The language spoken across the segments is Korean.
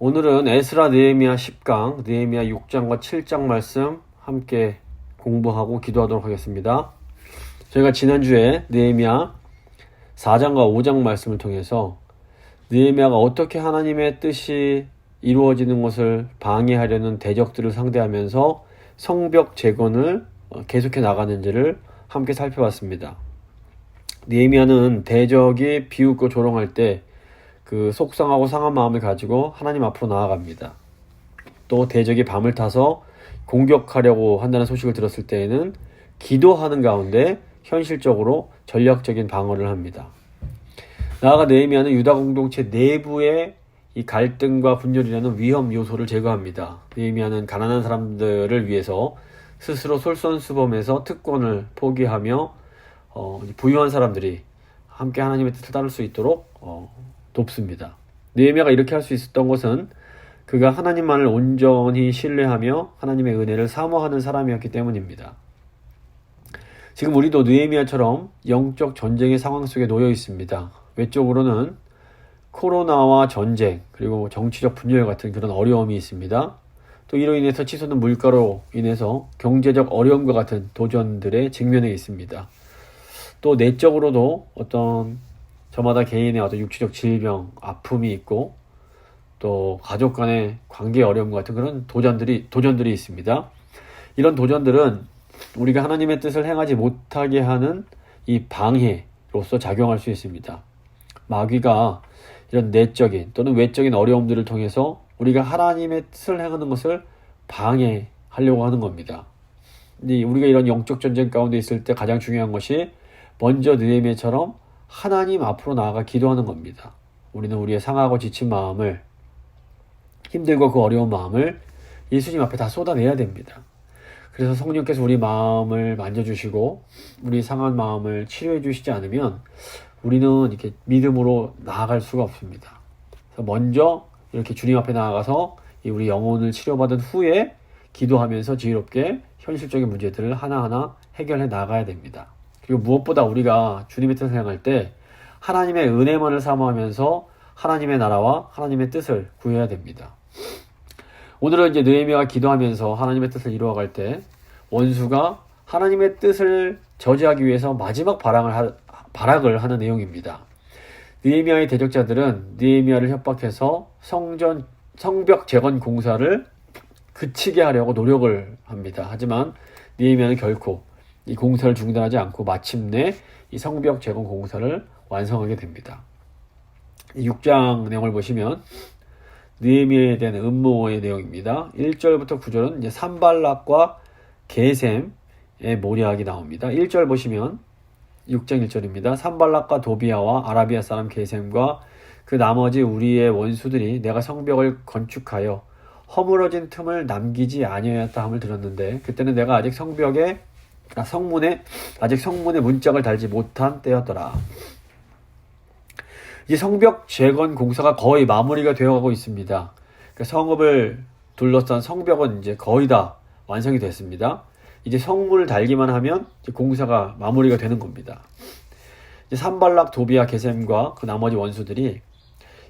오늘은 에스라 느헤미야 10강, 느헤미야 6장과 7장 말씀 함께 공부하고 기도하도록 하겠습니다. 저희가 지난주에 느헤미야 4장과 5장 말씀을 통해서 느헤미야가 어떻게 하나님의 뜻이 이루어지는 것을 방해하려는 대적들을 상대하면서 성벽 재건을 계속해 나가는지를 함께 살펴봤습니다. 느헤미야는 대적이 비웃고 조롱할 때 그 속상하고 상한 마음을 가지고 하나님 앞으로 나아갑니다. 또 대적이 밤을 타서 공격하려고 한다는 소식을 들었을 때에는 기도하는 가운데 현실적으로 전략적인 방어를 합니다. 나아가 느헤미야는 유다 공동체 내부의 이 갈등과 분열이라는 위험 요소를 제거합니다. 느헤미야는 가난한 사람들을 위해서 스스로 솔선수범해서 특권을 포기하며 부유한 사람들이 함께 하나님의 뜻을 따를 수 있도록 돕습니다. 느헤미야가 이렇게 할 수 있었던 것은 그가 하나님만을 온전히 신뢰하며 하나님의 은혜를 사모하는 사람이었기 때문입니다. 지금 우리도 느헤미야처럼 영적 전쟁의 상황 속에 놓여 있습니다. 외적으로는 코로나와 전쟁 그리고 정치적 분열 같은 그런 어려움이 있습니다. 또 이로 인해서 치솟는 물가로 인해서 경제적 어려움과 같은 도전들에 직면해 있습니다. 또 내적으로도 어떤 저마다 개인의 어떤 육체적 질병, 아픔이 있고 또 가족 간의 관계 어려움 같은 그런 도전들이 있습니다. 이런 도전들은 우리가 하나님의 뜻을 행하지 못하게 하는 이 방해로서 작용할 수 있습니다. 마귀가 이런 내적인 또는 외적인 어려움들을 통해서 우리가 하나님의 뜻을 행하는 것을 방해하려고 하는 겁니다. 근데 우리가 이런 영적 전쟁 가운데 있을 때 가장 중요한 것이 먼저 느헤미야처럼 하나님 앞으로 나아가 기도하는 겁니다. 우리는 우리의 상하고 지친 마음을, 힘들고 그 어려운 마음을 예수님 앞에 다 쏟아내야 됩니다. 그래서 성령께서 우리 마음을 만져주시고 우리 상한 마음을 치료해 주시지 않으면 우리는 이렇게 믿음으로 나아갈 수가 없습니다. 그래서 먼저 이렇게 주님 앞에 나아가서 우리 영혼을 치료받은 후에 기도하면서 지혜롭게 현실적인 문제들을 하나하나 해결해 나가야 됩니다. 그리고 무엇보다 우리가 주님의 뜻을 행할 때 하나님의 은혜만을 사모하면서 하나님의 나라와 하나님의 뜻을 구해야 됩니다. 오늘은 이제 느헤미야가 기도하면서 하나님의 뜻을 이루어갈 때 원수가 하나님의 뜻을 저지하기 위해서 마지막 발악을 하는 내용입니다. 느헤미야의 대적자들은 느헤미야를 협박해서 성벽 재건 공사를 그치게 하려고 노력을 합니다. 하지만 느헤미야는 결코 이 공사를 중단하지 않고 마침내 이 성벽 재건 공사를 완성하게 됩니다. 6장 내용을 보시면 느헤미야에 대한 음모의 내용입니다. 1절부터 9절은 이제 산발락과 게셈의 모략이 나옵니다. 1절 보시면 6장 1절입니다. 산발락과 도비아와 아라비아 사람 게셈과 그 나머지 우리의 원수들이 내가 성벽을 건축하여 허물어진 틈을 남기지 아니하였다 함을 들었는데 그때는 내가 아직 성문에 문짝을 달지 못한 때였더라. 이제 성벽 재건 공사가 거의 마무리가 되어가고 있습니다. 그러니까 성읍을 둘러싼 성벽은 이제 거의 다 완성이 됐습니다. 이제 성문을 달기만 하면 이제 공사가 마무리가 되는 겁니다. 이제 산발락, 도비아, 게셈과 그 나머지 원수들이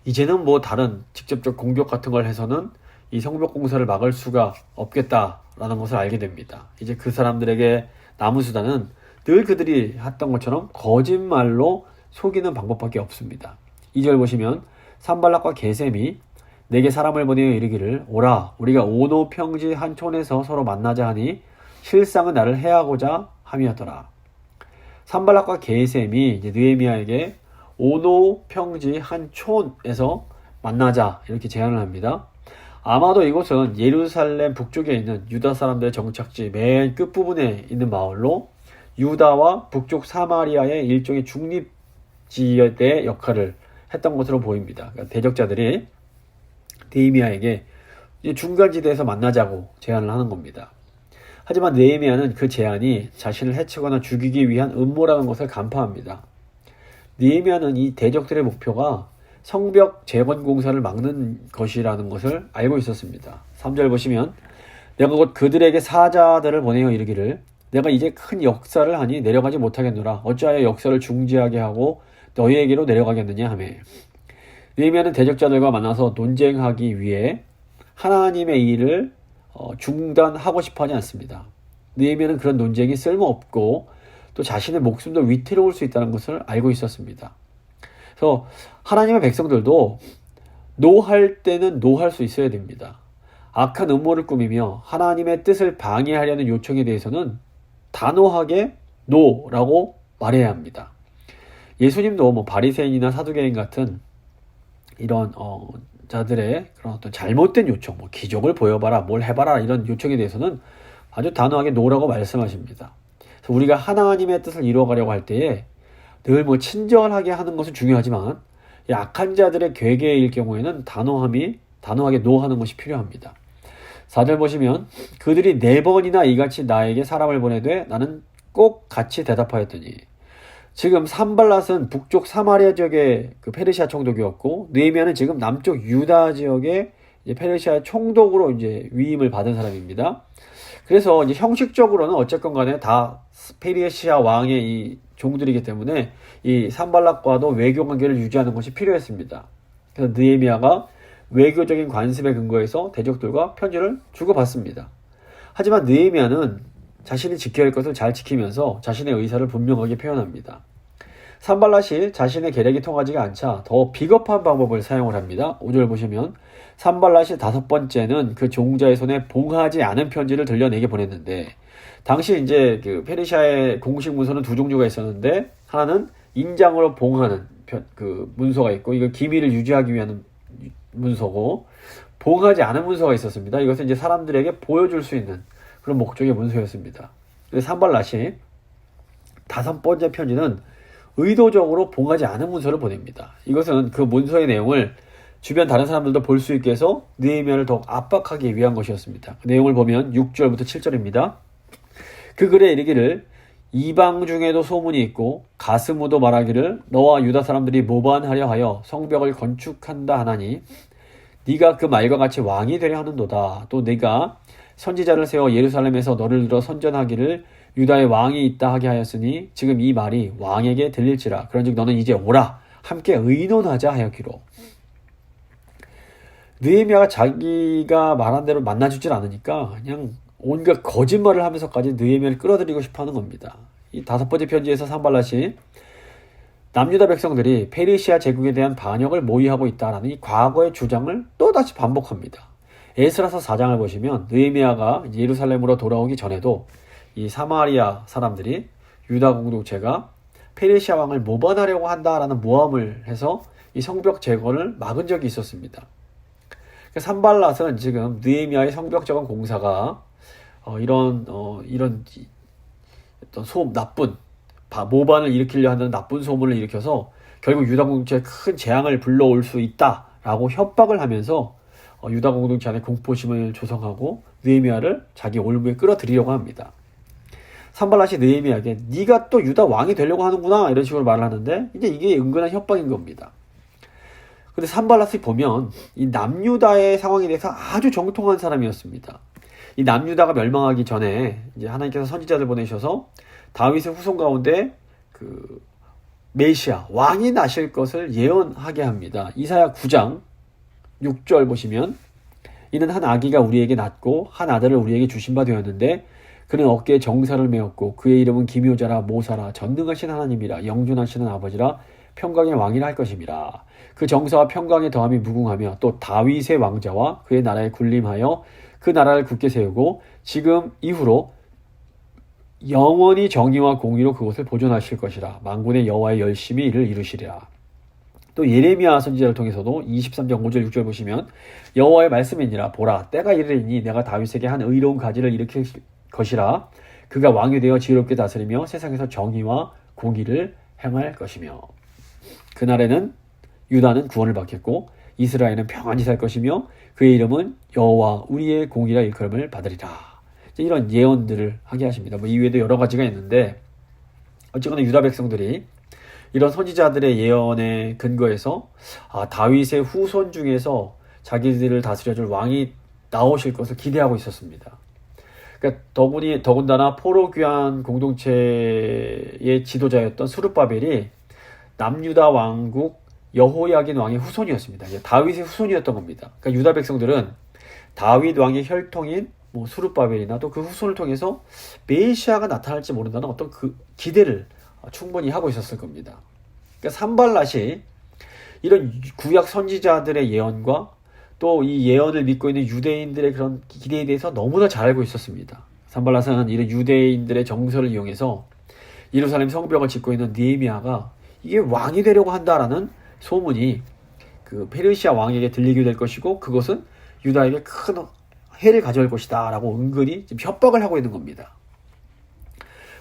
이제는 뭐 다른 직접적 공격 같은 걸 해서는 이 성벽 공사를 막을 수가 없겠다라는 것을 알게 됩니다. 이제 그 사람들에게 남은 수단은 늘 그들이 했던 것처럼 거짓말로 속이는 방법밖에 없습니다. 2절 보시면 산발락과 게셈이 내게 사람을 보내어 이르기를 오라 우리가 오노 평지 한 촌에서 서로 만나자 하니 실상은 나를 해하고자 함이었더라. 산발락과 게셈이 이제 느헤미야에게 오노 평지 한 촌에서 만나자 이렇게 제안을 합니다. 아마도 이곳은 예루살렘 북쪽에 있는 유다 사람들의 정착지 맨 끝부분에 있는 마을로 유다와 북쪽 사마리아의 일종의 중립지대 역할을 했던 것으로 보입니다. 그러니까 대적자들이 느헤미야에게 중간지대에서 만나자고 제안을 하는 겁니다. 하지만 느헤미야는 그 제안이 자신을 해치거나 죽이기 위한 음모라는 것을 간파합니다. 느헤미야는 이 대적들의 목표가 성벽 재건 공사를 막는 것이라는 것을 알고 있었습니다. 3절 보시면 내가 곧 그들에게 사자들을 보내어 이르기를 내가 이제 큰 역사를 하니 내려가지 못하겠노라. 어찌하여 역사를 중지하게 하고 너희에게로 내려가겠느냐 하매 느헤미야는 대적자들과 만나서 논쟁하기 위해 하나님의 일을 중단하고 싶어하지 않습니다. 느헤미야는 그런 논쟁이 쓸모없고 또 자신의 목숨도 위태로울 수 있다는 것을 알고 있었습니다. 그래서 하나님의 백성들도 노할 때는 노할 수 있어야 됩니다. 악한 음모를 꾸미며 하나님의 뜻을 방해하려는 요청에 대해서는 단호하게 노라고 말해야 합니다. 예수님도 뭐 바리새인이나 사두개인 같은 이런 자들의 그런 어떤 잘못된 요청, 뭐 기적을 보여봐라, 뭘 해봐라 이런 요청에 대해서는 아주 단호하게 노라고 말씀하십니다. 그래서 우리가 하나님의 뜻을 이루어가려고 할 때에 늘 뭐 친절하게 하는 것은 중요하지만 약한 자들의 괴계일 경우에는 단호하게 노하는 것이 필요합니다. 4절 보시면 그들이 4번이나 이같이 나에게 사람을 보내되 나는 꼭 같이 대답하였더니 지금 산발랏은 북쪽 사마리아 지역의 그 페르시아 총독이었고 느헤미야는 지금 남쪽 유다 지역의 이제 페르시아 총독으로 이제 위임을 받은 사람입니다. 그래서 이제 형식적으로는 어쨌건 간에 다 페르시아 왕의 이 종들이기 때문에 이 산발랏과도 외교 관계를 유지하는 것이 필요했습니다. 그래서 느헤미야가 외교적인 관습에 근거해서 대적들과 편지를 주고받습니다. 하지만 느헤미야는 자신이 지켜야 할 것을 잘 지키면서 자신의 의사를 분명하게 표현합니다. 산발랏이 자신의 계략이 통하지가 않자 더 비겁한 방법을 사용을 합니다. 5절 보시면 산발랏이 5번째는 그 종자의 손에 봉하지 않은 편지를 들려내게 보냈는데 당시 이제 그 페르시아의 공식 문서는 2종류가 있었는데 하나는 인장으로 봉하는 그 문서가 있고 이거 기밀을 유지하기 위한 문서고 봉하지 않은 문서가 있었습니다. 이것은 이제 사람들에게 보여줄 수 있는 그런 목적의 문서였습니다. 산발랏이 5번째 편지는 의도적으로 봉하지 않은 문서를 보냅니다. 이것은 그 문서의 내용을 주변 다른 사람들도 볼 수 있게 해서 느헤미야를 더욱 압박하기 위한 것이었습니다. 그 내용을 보면 6절부터 7절입니다. 그 글에 이르기를 이방 중에도 소문이 있고 가스무도 말하기를 너와 유다 사람들이 모반하려 하여 성벽을 건축한다 하나니 네가 그 말과 같이 왕이 되려 하는도다. 또 네가 선지자를 세워 예루살렘에서 너를 들어 선전하기를 유다의 왕이 있다 하게 하였으니 지금 이 말이 왕에게 들릴지라. 그런즉 너는 이제 오라 함께 의논하자 하였기로. 느헤미야가 자기가 말한 대로 만나주질 않으니까 그냥 온갖 거짓말을 하면서까지 느헤미야를 끌어들이고 싶어하는 겁니다. 이 5번째 편지에서 산발랏이 남유다 백성들이 페르시아 제국에 대한 반역을 모의하고 있다라는 이 과거의 주장을 또다시 반복합니다. 에스라서 4장을 보시면 느헤미야가 예루살렘으로 돌아오기 전에도 이 사마리아 사람들이 유다 공동체가 페르시아 왕을 모반하려고 한다라는 모함을 해서 이 성벽 제거를 막은 적이 있었습니다. 산발랏은 지금 느헤미야의 성벽 제거 공사가 이런 어떤 나쁜 모반을 일으키려 하는 나쁜 소문을 일으켜서 결국 유다 공동체에 큰 재앙을 불러올 수 있다라고 협박을 하면서 유다 공동체 안에 공포심을 조성하고 느헤미야를 자기 올무에 끌어들이려고 합니다. 산발랏이 느헤미야에게 네가 또 유다 왕이 되려고 하는구나 이런 식으로 말을 하는데 이제 이게 은근한 협박인 겁니다. 근데 산발랏이 보면 이 남유다의 상황에 대해서 아주 정통한 사람이었습니다. 이 남유다가 멸망하기 전에 이제 하나님께서 선지자들 보내셔서 다윗의 후손 가운데 그 메시아 왕이 나실 것을 예언하게 합니다. 이사야 9장 6절 보시면 이는 한 아기가 우리에게 낳고 한 아들을 우리에게 주신 바 되었는데 그는 어깨에 정사를 메었고 그의 이름은 기묘자라 모사라 전능하신 하나님이라 영존하시는 아버지라 평강의 왕이라 할 것임이라. 그 정사와 평강의 더함이 무궁하며 또 다윗의 왕자와 그의 나라에 군림하여 그 나라를 굳게 세우고 지금 이후로 영원히 정의와 공의로 그것을 보존하실 것이라. 만군의 여호와의 열심히 이를 이루시리라. 또 예레미야 선지자를 통해서도 23장 5절 6절 보시면 여호와의 말씀이니라. 보라 때가 이르리니 내가 다윗에게 한 의로운 가지를 일으킬 것이라. 그가 왕이 되어 지혜롭게 다스리며 세상에서 정의와 공의를 행할 것이며 그날에는 유다는 구원을 받겠고 이스라엘은 평안히 살 것이며 그의 이름은 여호와 우리의 공의라 일컬음을 받으리라. 이런 예언들을 하게 하십니다. 뭐 이외에도 여러 가지가 있는데 어쨌거나 유다 백성들이 이런 선지자들의 예언에 근거해서 다윗의 후손 중에서 자기들을 다스려줄 왕이 나오실 것을 기대하고 있었습니다. 그러니까 더군다나 포로귀환 공동체의 지도자였던 스룹바벨이 남유다 왕국 여호야긴 왕의 후손이었습니다. 다윗의 후손이었던 겁니다. 그러니까 유다 백성들은 다윗 왕의 혈통인 수룹바벨이나 또 그 후손을 통해서 메시아가 나타날지 모른다는 어떤 그 기대를 충분히 하고 있었을 겁니다. 그러니까 산발랏이 이런 구약 선지자들의 예언과 또 이 예언을 믿고 있는 유대인들의 그런 기대에 대해서 너무나 잘 알고 있었습니다. 산발랏은 이런 유대인들의 정서를 이용해서 예루살렘 성벽을 짓고 있는 느헤미야가 이게 왕이 되려고 한다라는 소문이 그 페르시아 왕에게 들리게 될 것이고 그것은 유다에게 큰 해를 가져올 것이다 라고 은근히 지금 협박을 하고 있는 겁니다.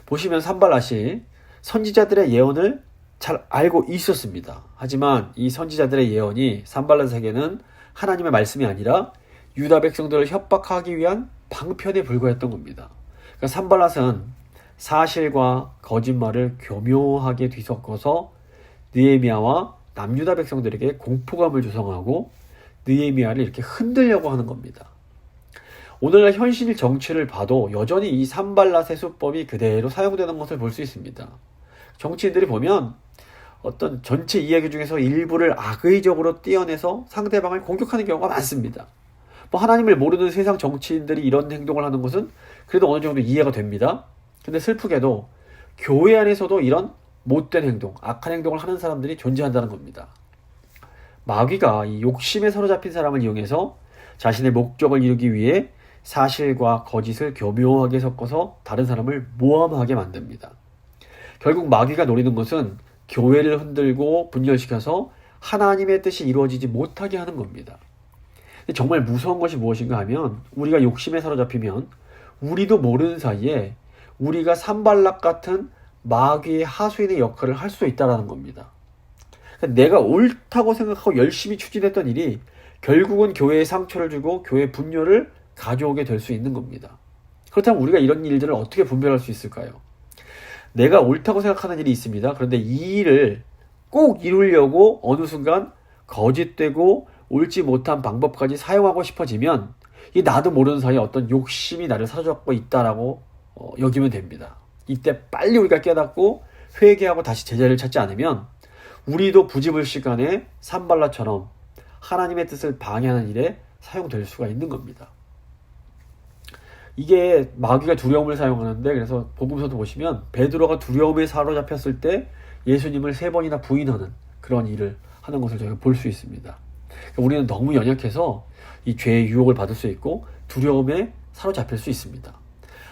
보시면 산발랏이 선지자들의 예언을 잘 알고 있었습니다. 하지만 이 선지자들의 예언이 산발랏에게는 하나님의 말씀이 아니라 유다 백성들을 협박하기 위한 방편에 불과했던 겁니다. 그러니까 산발랏은 사실과 거짓말을 교묘하게 뒤섞어서 느헤미야와 남유다 백성들에게 공포감을 조성하고 느헤미야를 이렇게 흔들려고 하는 겁니다. 오늘날 현실 정치를 봐도 여전히 이 산발랏의 수법이 그대로 사용되는 것을 볼 수 있습니다. 정치인들이 보면 어떤 전체 이야기 중에서 일부를 악의적으로 떼어내서 상대방을 공격하는 경우가 많습니다. 하나님을 모르는 세상 정치인들이 이런 행동을 하는 것은 그래도 어느 정도 이해가 됩니다. 근데 슬프게도 교회 안에서도 이런 못된 행동, 악한 행동을 하는 사람들이 존재한다는 겁니다. 마귀가 이 욕심에 사로잡힌 사람을 이용해서 자신의 목적을 이루기 위해 사실과 거짓을 교묘하게 섞어서 다른 사람을 모함하게 만듭니다. 결국 마귀가 노리는 것은 교회를 흔들고 분열시켜서 하나님의 뜻이 이루어지지 못하게 하는 겁니다. 근데 정말 무서운 것이 무엇인가 하면 우리가 욕심에 사로잡히면 우리도 모르는 사이에 우리가 산발락 같은 마귀의 하수인의 역할을 할 수 있다는 겁니다. 그러니까 내가 옳다고 생각하고 열심히 추진했던 일이 결국은 교회에 상처를 주고 교회 분열을 가져오게 될 수 있는 겁니다. 그렇다면 우리가 이런 일들을 어떻게 분별할 수 있을까요? 내가 옳다고 생각하는 일이 있습니다. 그런데 이 일을 꼭 이루려고 어느 순간 거짓되고 옳지 못한 방법까지 사용하고 싶어지면 이 나도 모르는 사이에 어떤 욕심이 나를 사로잡고 있다라고 여기면 됩니다. 이때 빨리 우리가 깨닫고 회개하고 다시 제자리를 찾지 않으면 우리도 부지불식간에 산발랏처럼 하나님의 뜻을 방해하는 일에 사용될 수가 있는 겁니다. 이게 마귀가 두려움을 사용하는데 그래서 복음서도 보시면 베드로가 두려움에 사로잡혔을 때 예수님을 3번이나 부인하는 그런 일을 하는 것을 저희가 볼 수 있습니다. 그러니까 우리는 너무 연약해서 이 죄의 유혹을 받을 수 있고 두려움에 사로잡힐 수 있습니다.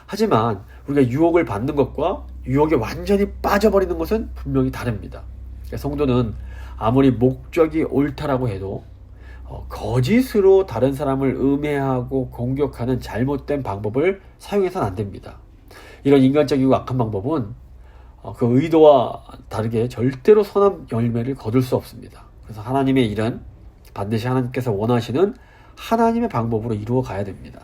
하지만 우리가 유혹을 받는 것과 유혹에 완전히 빠져버리는 것은 분명히 다릅니다. 그러니까 성도는 아무리 목적이 옳다라고 해도 거짓으로 다른 사람을 음해하고 공격하는 잘못된 방법을 사용해서는 안 됩니다. 이런 인간적이고 악한 방법은 그 의도와 다르게 절대로 선한 열매를 거둘 수 없습니다. 그래서 하나님의 일은 반드시 하나님께서 원하시는 하나님의 방법으로 이루어 가야 됩니다.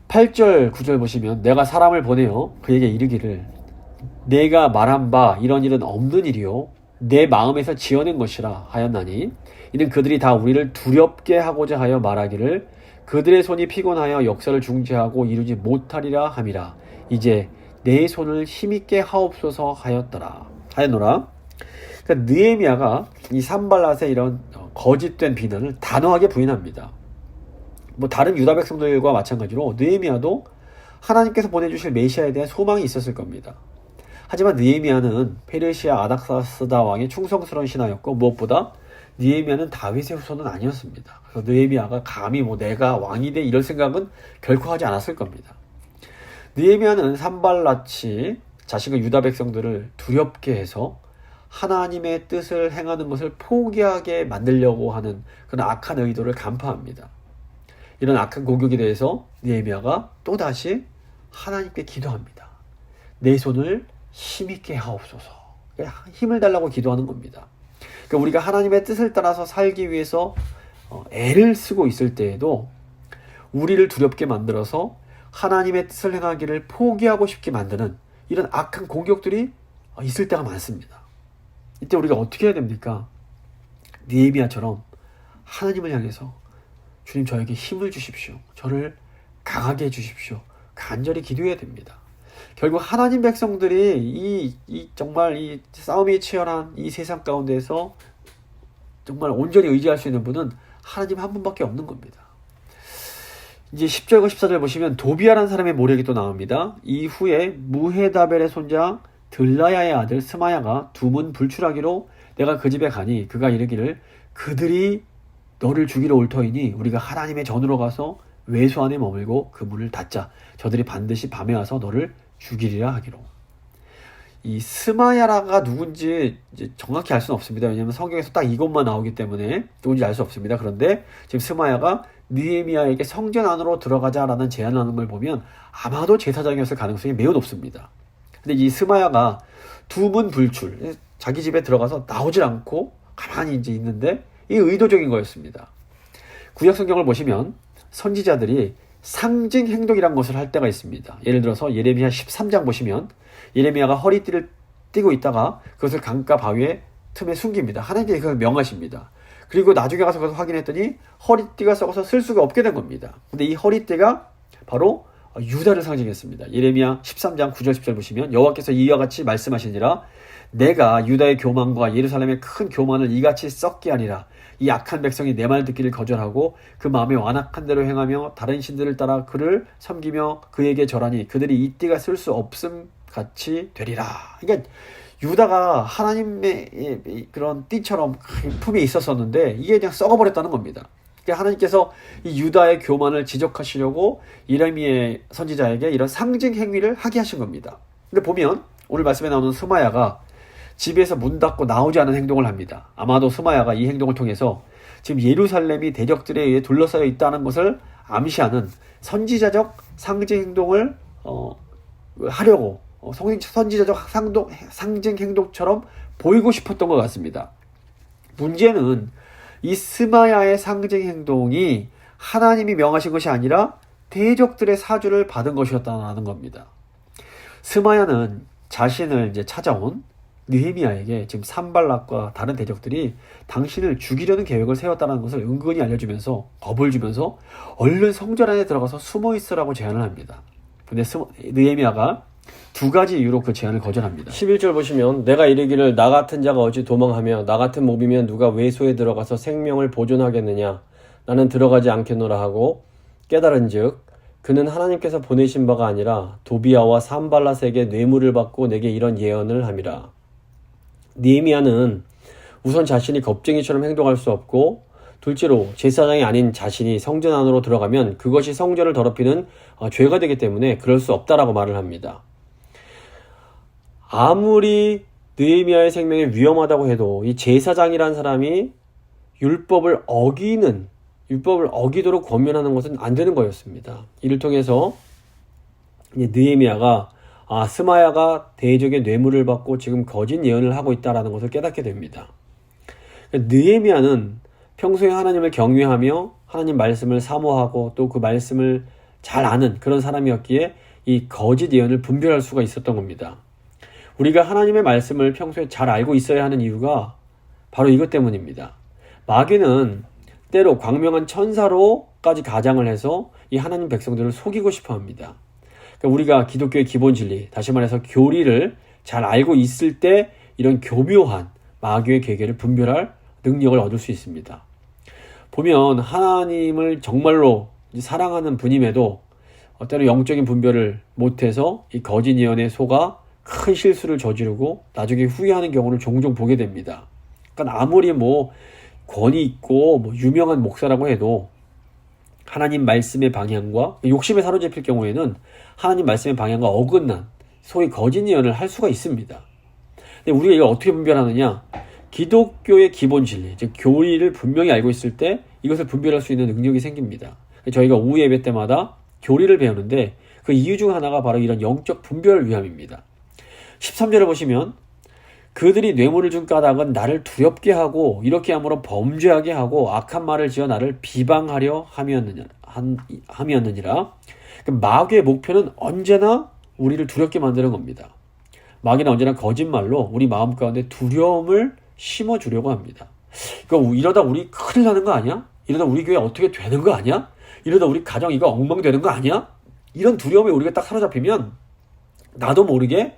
8절 9절 보시면 내가 사람을 보내어 그에게 이르기를 내가 말한 바 이런 일은 없는 일이요 내 마음에서 지어낸 것이라 하였나니 이는 그들이 다 우리를 두렵게 하고자 하여 말하기를 그들의 손이 피곤하여 역사를 중지하고 이루지 못하리라 함이라 이제 내 손을 힘있게 하옵소서 하였노라. 그러니까 느헤미야가 이 산발랏의 이런 거짓된 비난을 단호하게 부인합니다. 다른 유다 백성들과 마찬가지로 느헤미야도 하나님께서 보내주실 메시아에 대한 소망이 있었을 겁니다. 하지만 느헤미야는 페르시아 아닥사스다 왕의 충성스러운 신하였고 무엇보다 느헤미야는 다윗의 후손은 아니었습니다. 그래서 느헤미야가 감히 내가 왕이 돼 이럴 생각은 결코 하지 않았을 겁니다. 느헤미야는 산발랏이 자신과 유다 백성들을 두렵게 해서 하나님의 뜻을 행하는 것을 포기하게 만들려고 하는 그런 악한 의도를 간파합니다. 이런 악한 공격에 대해서 느헤미야가 또다시 하나님께 기도합니다. 내 손을 힘있게 하옵소서. 힘을 달라고 기도하는 겁니다. 그러니까 우리가 하나님의 뜻을 따라서 살기 위해서 애를 쓰고 있을 때에도 우리를 두렵게 만들어서 하나님의 뜻을 행하기를 포기하고 싶게 만드는 이런 악한 공격들이 있을 때가 많습니다. 이때 우리가 어떻게 해야 됩니까? 느헤미야처럼 하나님을 향해서 주님 저에게 힘을 주십시오. 저를 강하게 해주십시오. 간절히 기도해야 됩니다. 결국 하나님 백성들이 정말 이 싸움이 치열한 이 세상 가운데서 정말 온전히 의지할 수 있는 분은 하나님 한 분밖에 없는 겁니다. 이제 10절과 14절 보시면 도비아라는 사람의 모략이 또 나옵니다. 이후에 무헤다벨의 손자 들라야의 아들 스마야가 두문 불출하기로 내가 그 집에 가니 그가 이르기를 그들이 너를 죽이러 올 터이니 우리가 하나님의 전으로 가서 외소 안에 머물고 그 문을 닫자. 저들이 반드시 밤에 와서 너를 죽이리라 하기로. 이 스마야라가 누군지 이제 정확히 알 수는 없습니다. 왜냐하면 성경에서 딱 이것만 나오기 때문에 누군지 알 수 없습니다. 그런데 지금 스마야가 느헤미야에게 성전 안으로 들어가자라는 제안을 하는 걸 보면 아마도 제사장이었을 가능성이 매우 높습니다. 근데 이 스마야가 두문 불출, 자기 집에 들어가서 나오질 않고 가만히 이제 있는데 이게 의도적인 거였습니다. 구약 성경을 보시면 선지자들이 상징 행동이란 것을 할 때가 있습니다. 예를 들어서 예레미야 13장 보시면 예레미야가 허리띠를 띠고 있다가 그것을 강가 바위의 틈에 숨깁니다. 하나님께서 그걸 명하십니다. 그리고 나중에 가서 그것을 확인했더니 허리띠가 썩어서 쓸 수가 없게 된 겁니다. 근데 이 허리띠가 바로 유다를 상징했습니다. 예레미야 13장 9절 10절 보시면 여호와께서 이와 같이 말씀하시니라 내가 유다의 교만과 예루살렘의 큰 교만을 이같이 썩게 하니라. 이 악한 백성이 내 말 듣기를 거절하고 그 마음에 완악한 대로 행하며 다른 신들을 따라 그를 섬기며 그에게 절하니 그들이 이 띠가 쓸 수 없음 같이 되리라. 그러니까 유다가 하나님의 그런 띠처럼 품이 있었었는데 이게 그냥 썩어버렸다는 겁니다. 그러니까 하나님께서 이 유다의 교만을 지적하시려고 예레미야 선지자에게 이런 상징 행위를 하게 하신 겁니다. 근데 보면 오늘 말씀에 나오는 스마야가 집에서 문 닫고 나오지 않은 행동을 합니다. 아마도 스마야가 이 행동을 통해서 지금 예루살렘이 대적들에 의해 둘러싸여 있다는 것을 암시하는 선지자적 상징 행동을 하려고 선지자적 상징 행동처럼 보이고 싶었던 것 같습니다. 문제는 이 스마야의 상징 행동이 하나님이 명하신 것이 아니라 대적들의 사주를 받은 것이었다는 겁니다. 스마야는 자신을 이제 찾아온 느헤미야에게 지금 산발락과 다른 대적들이 당신을 죽이려는 계획을 세웠다는 것을 은근히 알려주면서 겁을 주면서 얼른 성전 안에 들어가서 숨어 있으라고 제안을 합니다. 근데 느헤미야가 두 가지 이유로 그 제안을 거절합니다. 11절 보시면 내가 이르기를 나 같은 자가 어찌 도망하며 나 같은 몸이면 누가 외소에 들어가서 생명을 보존하겠느냐 나는 들어가지 않겠노라 하고 깨달은즉 그는 하나님께서 보내신 바가 아니라 도비아와 산발랏에게 뇌물을 받고 내게 이런 예언을 함이라. 느헤미야는 우선 자신이 겁쟁이처럼 행동할 수 없고 둘째로 제사장이 아닌 자신이 성전 안으로 들어가면 그것이 성전을 더럽히는 죄가 되기 때문에 그럴 수 없다라고 말을 합니다. 아무리 느헤미야의 생명이 위험하다고 해도 이 제사장이라는 사람이 율법을 어기도록 권면하는 것은 안 되는 거였습니다. 이를 통해서 느헤미야가 스마야가 대적의 뇌물을 받고 지금 거짓 예언을 하고 있다는 것을 깨닫게 됩니다. 느헤미야는 평소에 하나님을 경외하며 하나님 말씀을 사모하고 또 그 말씀을 잘 아는 그런 사람이었기에 이 거짓 예언을 분별할 수가 있었던 겁니다. 우리가 하나님의 말씀을 평소에 잘 알고 있어야 하는 이유가 바로 이것 때문입니다. 마귀는 때로 광명한 천사로까지 가장을 해서 이 하나님 백성들을 속이고 싶어 합니다. 그러니까 우리가 기독교의 기본 진리, 다시 말해서 교리를 잘 알고 있을 때 이런 교묘한 마귀의 계계를 분별할 능력을 얻을 수 있습니다. 보면 하나님을 정말로 사랑하는 분임에도 때로 영적인 분별을 못해서 이 거짓 예언에 속아 큰 실수를 저지르고 나중에 후회하는 경우를 종종 보게 됩니다. 그러니까 아무리 권위 있고 유명한 목사라고 해도 하나님 말씀의 방향과 욕심에 사로잡힐 경우에는 하나님 말씀의 방향과 어긋난 소위 거짓 예언을 할 수가 있습니다. 근데 우리가 이걸 어떻게 분별하느냐? 기독교의 기본 진리, 즉 교리를 분명히 알고 있을 때 이것을 분별할 수 있는 능력이 생깁니다. 저희가 오후 예배 때마다 교리를 배우는데 그 이유 중 하나가 바로 이런 영적 분별을 위함입니다. 13절을 보시면 그들이 뇌물을 준 까닭은 나를 두렵게 하고 이렇게 함으로 범죄하게 하고 악한 말을 지어 나를 비방하려 함이었느니라. 마귀의 목표는 언제나 우리를 두렵게 만드는 겁니다. 마귀는 언제나 거짓말로 우리 마음 가운데 두려움을 심어주려고 합니다. 그러니까 이러다 우리 큰일 나는 거 아니야? 이러다 우리 교회 어떻게 되는 거 아니야? 이러다 우리 가정 이거 엉망되는 거 아니야? 이런 두려움에 우리가 딱 사로잡히면 나도 모르게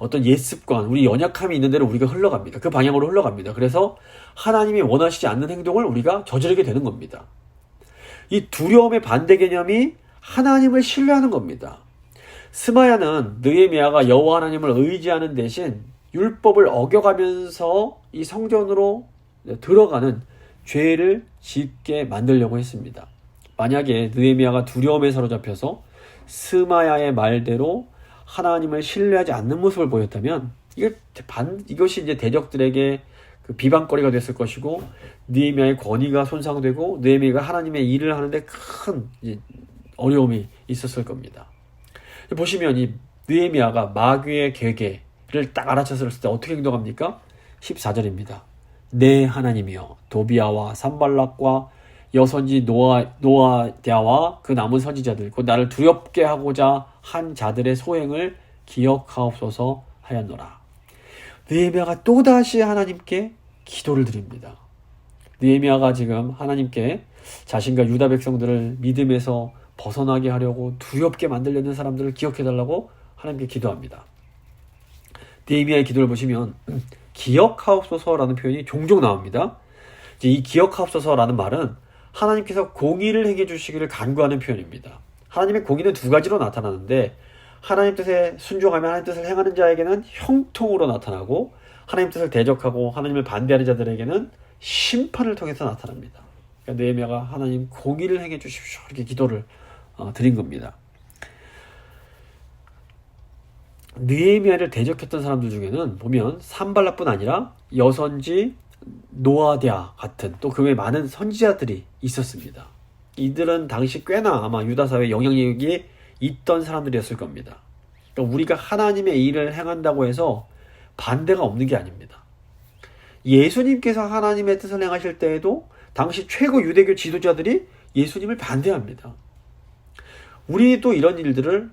어떤 옛습관, 우리 연약함이 있는 대로 우리가 흘러갑니다. 그 방향으로 흘러갑니다. 그래서 하나님이 원하시지 않는 행동을 우리가 저지르게 되는 겁니다. 이 두려움의 반대 개념이 하나님을 신뢰하는 겁니다. 스마야는 느헤미야가 여호와 하나님을 의지하는 대신 율법을 어겨가면서 이 성전으로 들어가는 죄를 짓게 만들려고 했습니다. 만약에 느헤미야가 두려움에 사로잡혀서 스마야의 말대로 하나님을 신뢰하지 않는 모습을 보였다면 이것이 이제 대적들에게 그 비방거리가 됐을 것이고 느헤미야의 권위가 손상되고 느헤미야가 하나님의 일을 하는데 큰 어려움이 있었을 겁니다. 보시면 이 느헤미야가 마귀의 계계를 딱 알아챘을 때 어떻게 행동합니까? 14절입니다. 내 하나님이여 도비야와 산발락과 여선지 노아디아와 그 남은 선지자들 곧 나를 두렵게 하고자 한 자들의 소행을 기억하옵소서 하였노라. 느헤미야가 또다시 하나님께 기도를 드립니다. 느헤미야가 지금 하나님께 자신과 유다 백성들을 믿음에서 벗어나게 하려고 두렵게 만들려는 사람들을 기억해달라고 하나님께 기도합니다. 느헤미야의 기도를 보시면 기억하옵소서라는 표현이 종종 나옵니다. 이제 이 기억하옵소서라는 말은 하나님께서 공의를 행해 주시기를 간구하는 표현입니다. 하나님의 공의는 두 가지로 나타나는데 하나님 뜻에 순종하며 하나님 뜻을 행하는 자에게는 형통으로 나타나고 하나님 뜻을 대적하고 하나님을 반대하는 자들에게는 심판을 통해서 나타납니다. 그러니까 느헤미야가 하나님 공의를 행해 주십시오 이렇게 기도를 드린 겁니다. 느헤미야를 대적했던 사람들 중에는 보면 산발락뿐 아니라 여선지 노아디아 같은 또 그 외에 많은 선지자들이 있었습니다. 이들은 당시 꽤나 아마 유다 사회에 영향력이 있던 사람들이었을 겁니다. 그러니까 우리가 하나님의 일을 행한다고 해서 반대가 없는 게 아닙니다. 예수님께서 하나님의 뜻을 행하실 때에도 당시 최고 유대교 지도자들이 예수님을 반대합니다. 우리도 이런 일들을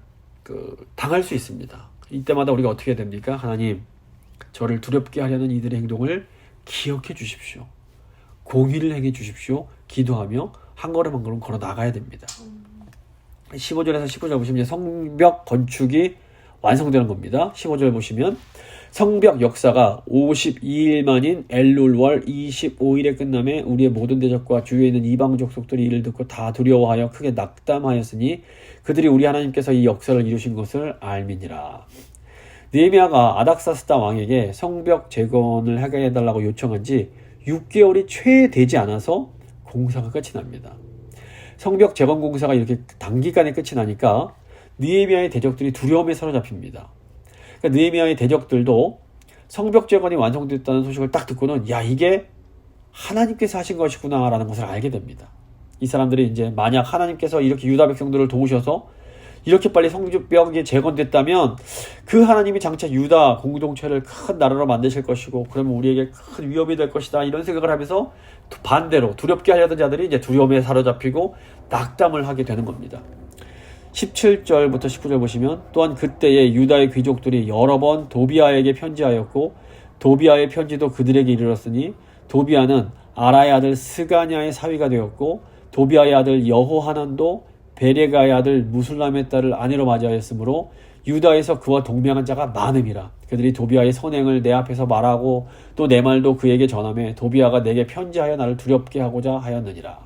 당할 수 있습니다. 이때마다 우리가 어떻게 해야 됩니까? 하나님, 저를 두렵게 하려는 이들의 행동을 기억해 주십시오. 공의를 행해 주십시오. 기도하며 한 걸음 한 걸음 걸어 나가야 됩니다. 15절에서 15절 보시면 성벽 건축이 완성되는 겁니다. 15절 보시면 성벽 역사가 52일 만인 엘룰월 25일에 끝남에 우리의 모든 대적과 주위에 있는 이방 족속들이 이를 듣고 다 두려워하여 크게 낙담하였으니 그들이 우리 하나님께서 이 역사를 이루신 것을 알미니라. 느헤미야가 아닥사스다 왕에게 성벽 재건을 하게 해달라고 요청한 지 6개월이 채 되지 않아서 공사가 끝이 납니다. 성벽 재건 공사가 이렇게 단기간에 끝이 나니까 느헤미야의 대적들이 두려움에 사로잡힙니다. 그러니까 느헤미야의 대적들도 성벽 재건이 완성됐다는 소식을 딱 듣고는 야, 이게 하나님께서 하신 것이구나 라는 것을 알게 됩니다. 이 사람들이 이제 만약 하나님께서 이렇게 유다 백성들을 도우셔서 이렇게 빨리 성벽이 재건됐다면 그 하나님이 장차 유다 공동체를 큰 나라로 만드실 것이고 그러면 우리에게 큰 위협이 될 것이다 이런 생각을 하면서 반대로 두렵게 하려던 자들이 이제 두려움에 사로잡히고 낙담을 하게 되는 겁니다. 17절부터 19절 보시면 또한 그때에 유다의 귀족들이 여러 번 도비아에게 편지하였고 도비아의 편지도 그들에게 이르렀으니 도비아는 아라의 아들 스가냐의 사위가 되었고 도비아의 아들 여호하난도 베레가의 아들 무술람의 딸을 아내로 맞이하였으므로 유다에서 그와 동명한 자가 많음이라. 그들이 도비아의 선행을 내 앞에서 말하고 또 내 말도 그에게 전하며 도비아가 내게 편지하여 나를 두렵게 하고자 하였느니라.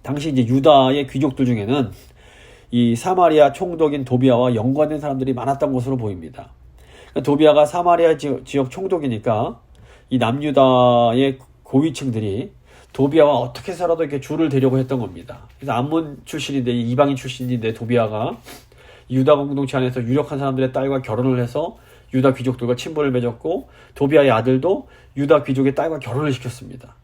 당시 이제 유다의 귀족들 중에는 이 사마리아 총독인 도비아와 연관된 사람들이 많았던 것으로 보입니다. 그러니까 도비아가 사마리아 지역 총독이니까 이 남유다의 고위층들이 도비아와 어떻게 살아도 이렇게 줄을 대려고 했던 겁니다. 그래서 암몬 출신인데 이방인 출신인데 도비아가 유다 공동체 안에서 유력한 사람들의 딸과 결혼을 해서 유다 귀족들과 친분을 맺었고 도비아의 아들도 유다 귀족의 딸과 결혼을 시켰습니다.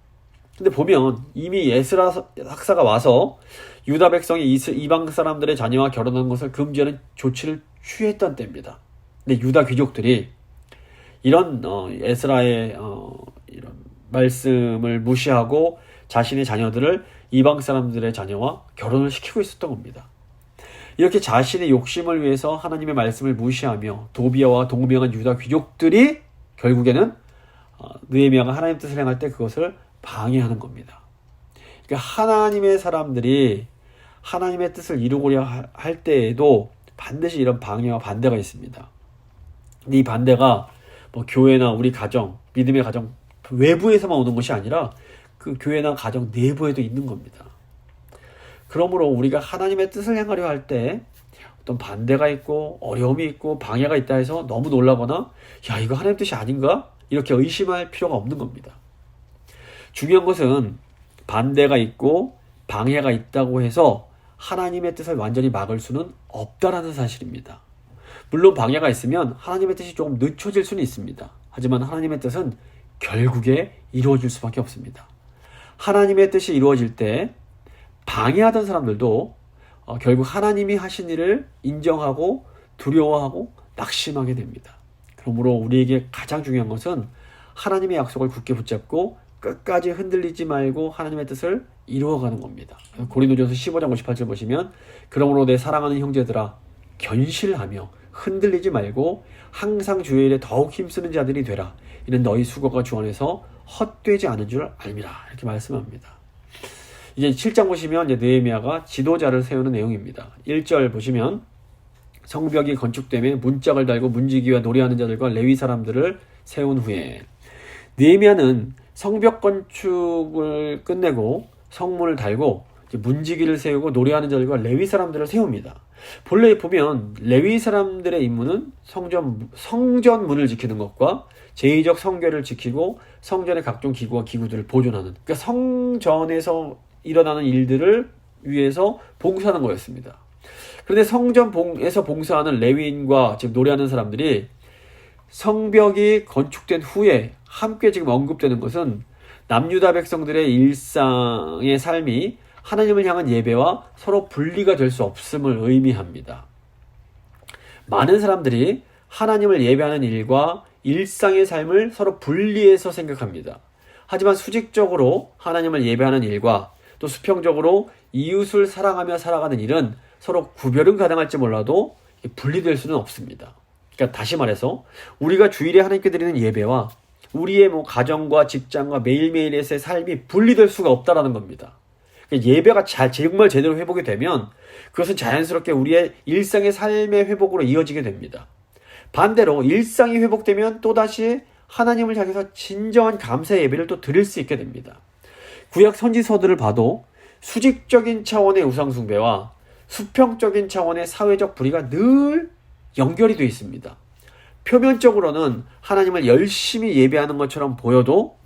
근데 보면 이미 에스라 학사가 와서 유다 백성이 이방 사람들의 자녀와 결혼한 것을 금지하는 조치를 취했던 때입니다. 근데 유다 귀족들이 이런 에스라의 이런 말씀을 무시하고 자신의 자녀들을 이방 사람들의 자녀와 결혼을 시키고 있었던 겁니다. 이렇게 자신의 욕심을 위해서 하나님의 말씀을 무시하며 도비아와 동맹한 유다 귀족들이 결국에는 느헤미야가 하나님 뜻을 행할 때 그것을 방해하는 겁니다. 그러니까 하나님의 사람들이 하나님의 뜻을 이루고자 할 때에도 반드시 이런 방해와 반대가 있습니다. 이 반대가 뭐 교회나 우리 가정, 믿음의 가정 외부에서만 오는 것이 아니라 그 교회나 가정 내부에도 있는 겁니다. 그러므로 우리가 하나님의 뜻을 행하려 할 때 어떤 반대가 있고 어려움이 있고 방해가 있다 해서 너무 놀라거나 야 이거 하나님 뜻이 아닌가? 이렇게 의심할 필요가 없는 겁니다. 중요한 것은 반대가 있고 방해가 있다고 해서 하나님의 뜻을 완전히 막을 수는 없다라는 사실입니다. 물론 방해가 있으면 하나님의 뜻이 조금 늦춰질 수는 있습니다. 하지만 하나님의 뜻은 결국에 이루어질 수밖에 없습니다. 하나님의 뜻이 이루어질 때 방해하던 사람들도 결국 하나님이 하신 일을 인정하고 두려워하고 낙심하게 됩니다. 그러므로 우리에게 가장 중요한 것은 하나님의 약속을 굳게 붙잡고 끝까지 흔들리지 말고 하나님의 뜻을 이루어가는 겁니다. 고린도전서 15장 58절 보시면 그러므로 내 사랑하는 형제들아 견실하며 흔들리지 말고 항상 주의 일에 더욱 힘쓰는 자들이 되라. 이는 너희 수고가 주 안에서 헛되지 않은 줄 알미라. 이렇게 말씀합니다. 이제 7장 보시면 이제 느헤미야가 지도자를 세우는 내용입니다. 1절 보시면 성벽이 건축되며 문짝을 달고 문지기와 노래하는 자들과 레위 사람들을 세운 후에 느헤미야는 성벽 건축을 끝내고 성문을 달고 문지기를 세우고 노래하는 자들과 레위 사람들을 세웁니다. 본래 보면 레위 사람들의 임무는 성전문을 지키는 것과 제의적 성결을 지키고 성전의 각종 기구와 기구들을 보존하는, 그러니까 성전에서 일어나는 일들을 위해서 봉사하는 거였습니다. 그런데 성전에서 봉사하는 레위인과 지금 노래하는 사람들이 성벽이 건축된 후에 함께 지금 언급되는 것은 남유다 백성들의 일상의 삶이 하나님을 향한 예배와 서로 분리가 될 수 없음을 의미합니다. 많은 사람들이 하나님을 예배하는 일과 일상의 삶을 서로 분리해서 생각합니다. 하지만 수직적으로 하나님을 예배하는 일과 또 수평적으로 이웃을 사랑하며 살아가는 일은 서로 구별은 가능할지 몰라도 분리될 수는 없습니다. 그러니까 다시 말해서 우리가 주일에 하나님께 드리는 예배와 우리의 가정과 직장과 매일매일의 삶이 분리될 수가 없다라는 겁니다. 예배가 정말 제대로 회복이 되면 그것은 자연스럽게 우리의 일상의 삶의 회복으로 이어지게 됩니다. 반대로 일상이 회복되면 또다시 하나님을 향해서 진정한 감사의 예배를 또 드릴 수 있게 됩니다. 구약 선지서들을 봐도 수직적인 차원의 우상숭배와 수평적인 차원의 사회적 불의가 늘 연결이 되어 있습니다. 표면적으로는 하나님을 열심히 예배하는 것처럼 보여도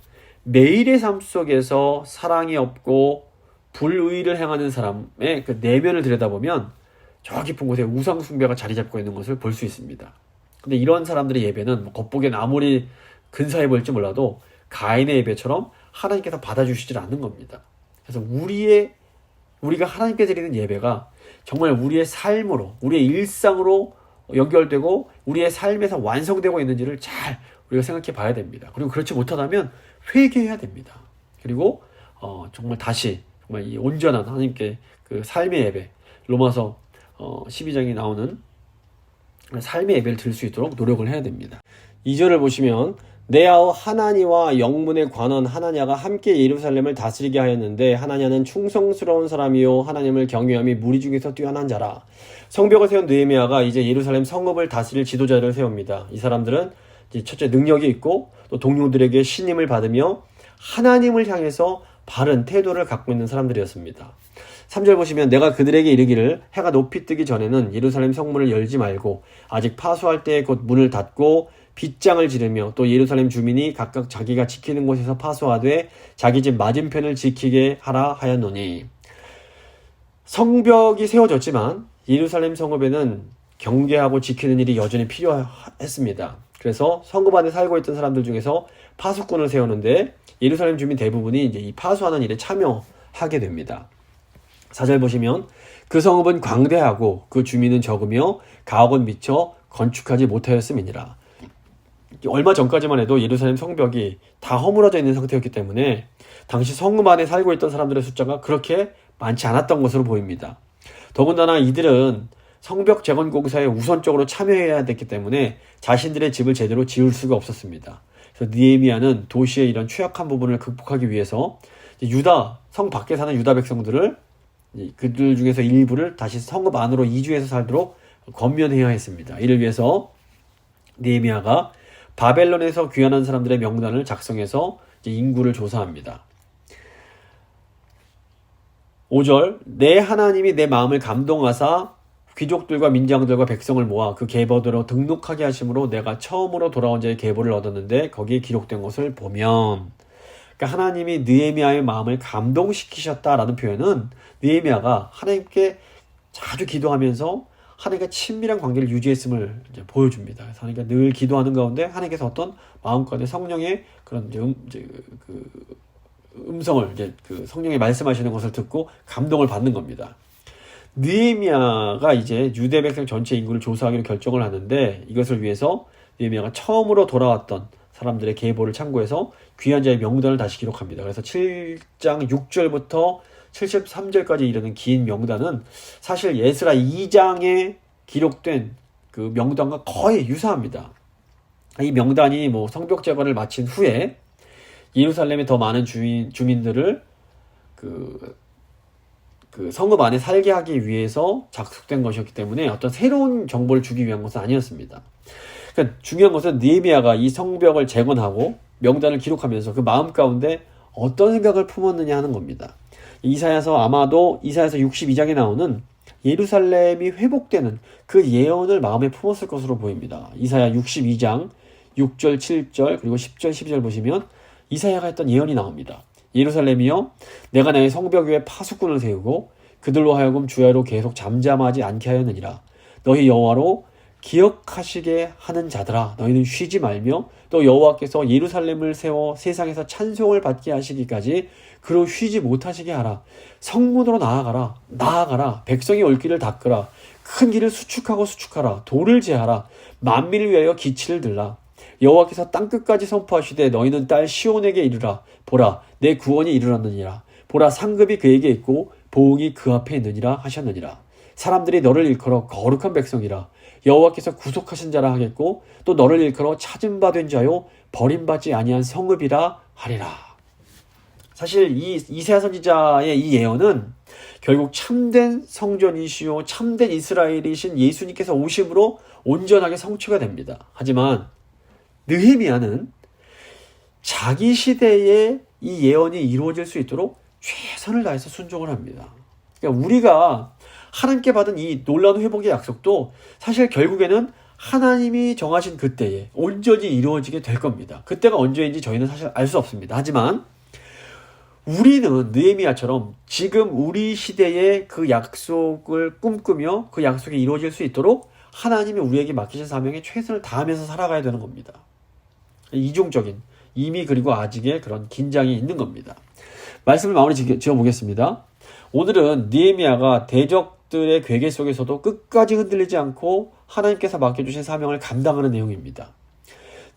매일의 삶 속에서 사랑이 없고 불의를 행하는 사람의 그 내면을 들여다보면 저 깊은 곳에 우상숭배가 자리 잡고 있는 것을 볼 수 있습니다. 근데 이런 사람들의 예배는 겉보기엔 아무리 근사해 보일지 몰라도 가인의 예배처럼 하나님께서 받아주시질 않는 겁니다. 그래서 우리가 하나님께 드리는 예배가 정말 우리의 삶으로, 우리의 일상으로 연결되고 우리의 삶에서 완성되고 있는지를 잘 우리가 생각해 봐야 됩니다. 그리고 그렇지 못하다면 회개해야 됩니다. 그리고 정말 다시 정말 이 온전한 하나님께 그 삶의 예배, 로마서 12장에 나오는 삶의 예배를 드릴 수 있도록 노력을 해야 됩니다. 2절을 보시면 내 아우 하나니와 영문에 관한 하나냐가 함께 예루살렘을 다스리게 하였는데 하나냐는 충성스러운 사람이요 하나님을 경외함이 무리 중에서 뛰어난 자라. 성벽을 세운 느헤미야가 이제 예루살렘 성읍을 다스릴 지도자를 세웁니다. 이 사람들은 이제 첫째 능력이 있고 또 동료들에게 신임을 받으며 하나님을 향해서 바른 태도를 갖고 있는 사람들이었습니다. 3절 보시면 내가 그들에게 이르기를 해가 높이 뜨기 전에는 예루살렘 성문을 열지 말고 아직 파수할 때에 곧 문을 닫고 빗장을 지르며 또 예루살렘 주민이 각각 자기가 지키는 곳에서 파수하되 자기 집 맞은편을 지키게 하라 하였노니. 성벽이 세워졌지만 예루살렘 성읍에는 경계하고 지키는 일이 여전히 필요했습니다. 그래서 성읍 안에 살고 있던 사람들 중에서 파수꾼을 세우는데 예루살렘 주민 대부분이 이제 이 파수하는 일에 참여하게 됩니다. 4절 보시면 그 성읍은 광대하고 그 주민은 적으며 가옥은 미쳐 건축하지 못하였음이니라. 얼마 전까지만 해도 예루살렘 성벽이 다 허물어져 있는 상태였기 때문에 당시 성읍 안에 살고 있던 사람들의 숫자가 그렇게 많지 않았던 것으로 보입니다. 더군다나 이들은 성벽 재건 공사에 우선적으로 참여해야 됐기 때문에 자신들의 집을 제대로 지을 수가 없었습니다. 그래서 느헤미야는 도시의 이런 취약한 부분을 극복하기 위해서 유다 성 밖에 사는 유다 백성들을 그들 중에서 일부를 다시 성읍 안으로 이주해서 살도록 권면해야 했습니다. 이를 위해서 느헤미야가 바벨론에서 귀환한 사람들의 명단을 작성해서 이제 인구를 조사합니다. 5절 내 하나님이 내 마음을 감동하사 귀족들과 민장들과 백성을 모아 그 계보대로 등록하게 하심으로 내가 처음으로 돌아온 자의 계보를 얻었는데 거기에 기록된 것을 보면, 그러니까 하나님이 느헤미야의 마음을 감동시키셨다라는 표현은 느헤미야가 하나님께 자주 기도하면서 하나님과 친밀한 관계를 유지했음을 이제 보여줍니다. 그래서 하나님께 늘 기도하는 가운데 하나님께서 어떤 마음 가운데 성령의 그런 음성을 그 성령이 말씀하시는 것을 듣고 감동을 받는 겁니다. 느헤미야가 이제 유대 백성 전체 인구를 조사하기로 결정을 하는데, 이것을 위해서 느헤미야가 처음으로 돌아왔던 사람들의 계보를 참고해서 귀한 자의 명단을 다시 기록합니다. 그래서 7장 6절부터 73절까지 이르는 긴 명단은 사실 에스라 2장에 기록된 그 명단과 거의 유사합니다. 이 명단이 뭐 성벽 재건을 마친 후에 예루살렘에 더 많은 주민들을 그 성읍 안에 살게 하기 위해서 작성된 것이었기 때문에 어떤 새로운 정보를 주기 위한 것은 아니었습니다. 그러니까 중요한 것은 느헤미야가 이 성벽을 재건하고 명단을 기록하면서 그 마음 가운데 어떤 생각을 품었느냐 하는 겁니다. 아마도 이사야서 62장에 나오는 예루살렘이 회복되는 그 예언을 마음에 품었을 것으로 보입니다. 이사야 62장 6절, 7절, 그리고 10절, 12절 보시면 이사야가 했던 예언이 나옵니다. 예루살렘이여, 내가 나의 성벽 위에 파수꾼을 세우고 그들로 하여금 주야로 계속 잠잠하지 않게 하였느니라. 너희 여호와로 기억하시게 하는 자들아, 너희는 쉬지 말며 또 여호와께서 예루살렘을 세워 세상에서 찬송을 받게 하시기까지 그로 쉬지 못하시게 하라. 성문으로 나아가라. 백성이 올 길을 닦으라. 큰 길을 수축하라. 돌을 제하라. 만민을 위하여 기치를 들라. 여호와께서 땅끝까지 선포하시되 너희는 딸 시온에게 이르라. 보라, 내 구원이 이르렀느니라. 보라, 상급이 그에게 있고 보응이 그 앞에 있느니라 하셨느니라. 사람들이 너를 일컬어 거룩한 백성이라. 여호와께서 구속하신 자라 하겠고 또 너를 일컬어 찾은 바 된 자요 버림받지 아니한 성읍이라 하리라. 사실 이 이사야 선지자의 이 예언은 결국 참된 성전이시요 참된 이스라엘이신 예수님께서 오심으로 온전하게 성취가 됩니다. 하지만 느헤미야는 자기 시대에 이 예언이 이루어질 수 있도록 최선을 다해서 순종을 합니다. 그러니까 우리가 하나님께 받은 이 놀라운 회복의 약속도 사실 결국에는 하나님이 정하신 그때에 온전히 이루어지게 될 겁니다. 그때가 언제인지 저희는 사실 알 수 없습니다. 하지만 우리는 느헤미야처럼 지금 우리 시대에 그 약속을 꿈꾸며 그 약속이 이루어질 수 있도록 하나님이 우리에게 맡기신 사명에 최선을 다하면서 살아가야 되는 겁니다. 이중적인 이미 그리고 아직의 그런 긴장이 있는 겁니다. 말씀을 마무리 지어보겠습니다. 오늘은 느헤미야가 대적들의 괴계 속에서도 끝까지 흔들리지 않고 하나님께서 맡겨주신 사명을 감당하는 내용입니다.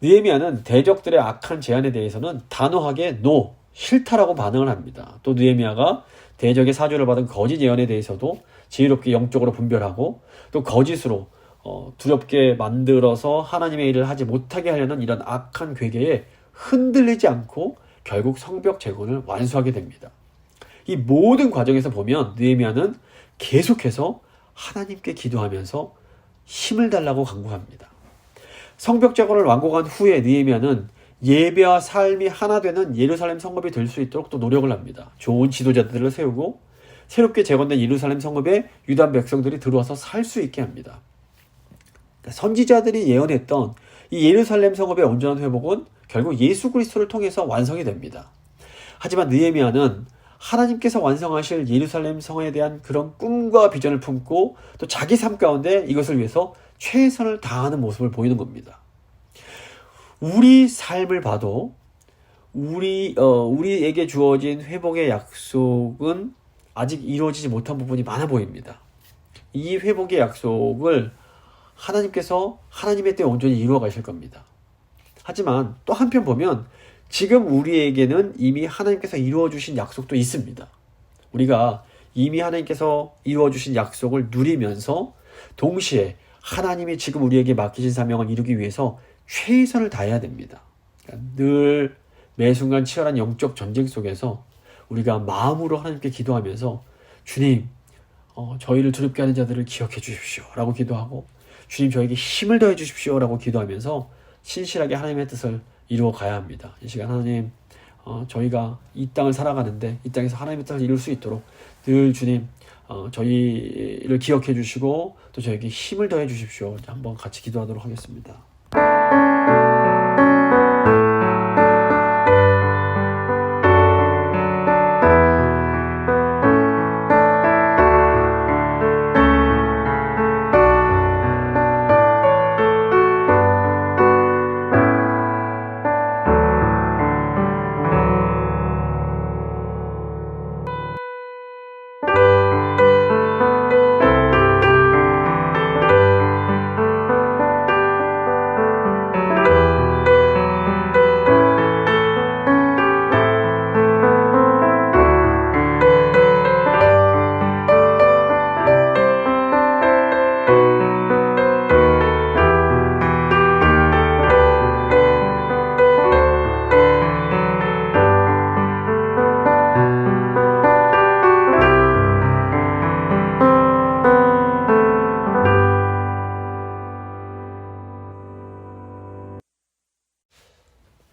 느헤미야는 대적들의 악한 제안에 대해서는 단호하게 노, 싫다라고 반응을 합니다. 또 느헤미야가 대적의 사주를 받은 거짓 예언에 대해서도 지혜롭게 영적으로 분별하고 또 거짓으로 두렵게 만들어서 하나님의 일을 하지 못하게 하려는 이런 악한 괴계에 흔들리지 않고 결국 성벽 재건을 완수하게 됩니다. 이 모든 과정에서 보면 느헤미야는 계속해서 하나님께 기도하면서 힘을 달라고 간구합니다. 성벽 재건을 완공한 후에 느헤미야는 예배와 삶이 하나 되는 예루살렘 성읍이 될 수 있도록 또 노력을 합니다. 좋은 지도자들을 세우고 새롭게 재건된 예루살렘 성읍에 유다 백성들이 들어와서 살 수 있게 합니다. 선지자들이 예언했던 이 예루살렘 성읍의 온전한 회복은 결국 예수 그리스도를 통해서 완성이 됩니다. 하지만 느헤미야는 하나님께서 완성하실 예루살렘 성에 대한 그런 꿈과 비전을 품고 또 자기 삶 가운데 이것을 위해서 최선을 다하는 모습을 보이는 겁니다. 우리 삶을 봐도 우리에게 주어진 회복의 약속은 아직 이루어지지 못한 부분이 많아 보입니다. 이 회복의 약속을 하나님께서 하나님의 때에 온전히 이루어 가실 겁니다. 하지만 또 한편 보면 지금 우리에게는 이미 하나님께서 이루어 주신 약속도 있습니다. 우리가 이미 하나님께서 이루어 주신 약속을 누리면서 동시에 하나님이 지금 우리에게 맡기신 사명을 이루기 위해서 최선을 다해야 됩니다. 그러니까 늘 매 순간 치열한 영적 전쟁 속에서 우리가 마음으로 하나님께 기도하면서 주님, 저희를 두렵게 하는 자들을 기억해 주십시오 라고 기도하고, 주님 저에게 힘을 더해 주십시오라고 기도하면서 신실하게 하나님의 뜻을 이루어 가야 합니다. 이 시간 하나님, 저희가 이 땅을 살아가는데 이 땅에서 하나님의 뜻을 이룰 수 있도록 늘 주님 저희를 기억해 주시고 또 저에게 힘을 더해 주십시오. 한번 같이 기도하도록 하겠습니다.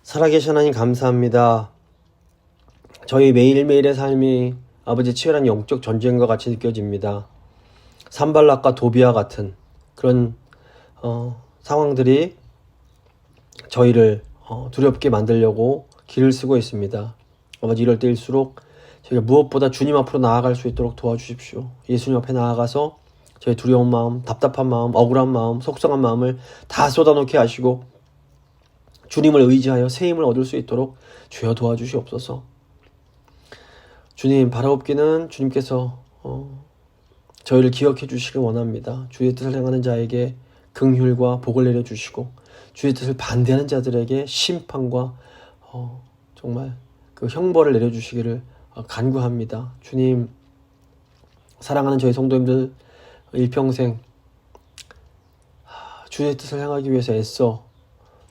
살아계신 하나님 감사합니다. 저희 매일매일의 삶이 아버지 치열한 영적 전쟁과 같이 느껴집니다. 산발락과 도비와 같은 그런 상황들이 저희를 두렵게 만들려고 길을 쓰고 있습니다. 아버지 이럴 때일수록 저희가 무엇보다 주님 앞으로 나아갈 수 있도록 도와주십시오. 예수님 앞에 나아가서 저희 두려운 마음, 답답한 마음, 억울한 마음, 속상한 마음을 다 쏟아놓게 하시고 주님을 의지하여 새 힘을 얻을 수 있도록 주여 도와주시옵소서. 주님, 바라옵기는 주님께서 저희를 기억해 주시길 원합니다. 주의 뜻을 행하는 자에게 긍휼과 복을 내려주시고 주의 뜻을 반대하는 자들에게 심판과 정말 그 형벌을 내려주시기를 간구합니다. 주님, 사랑하는 저희 성도님들 일평생 주의 뜻을 행하기 위해서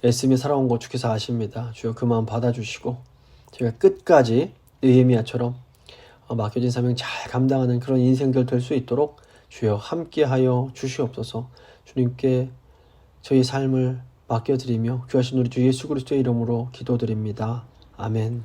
애쓰며 살아온 것 주께서 아십니다. 주여 그 마음 받아주시고 저희가 끝까지 느헤미야처럼 맡겨진 사명 잘 감당하는 그런 인생들 될 수 있도록 주여 함께하여 주시옵소서. 주님께 저희 삶을 맡겨드리며 귀하신 우리 주 예수 그리스도의 이름으로 기도드립니다. 아멘.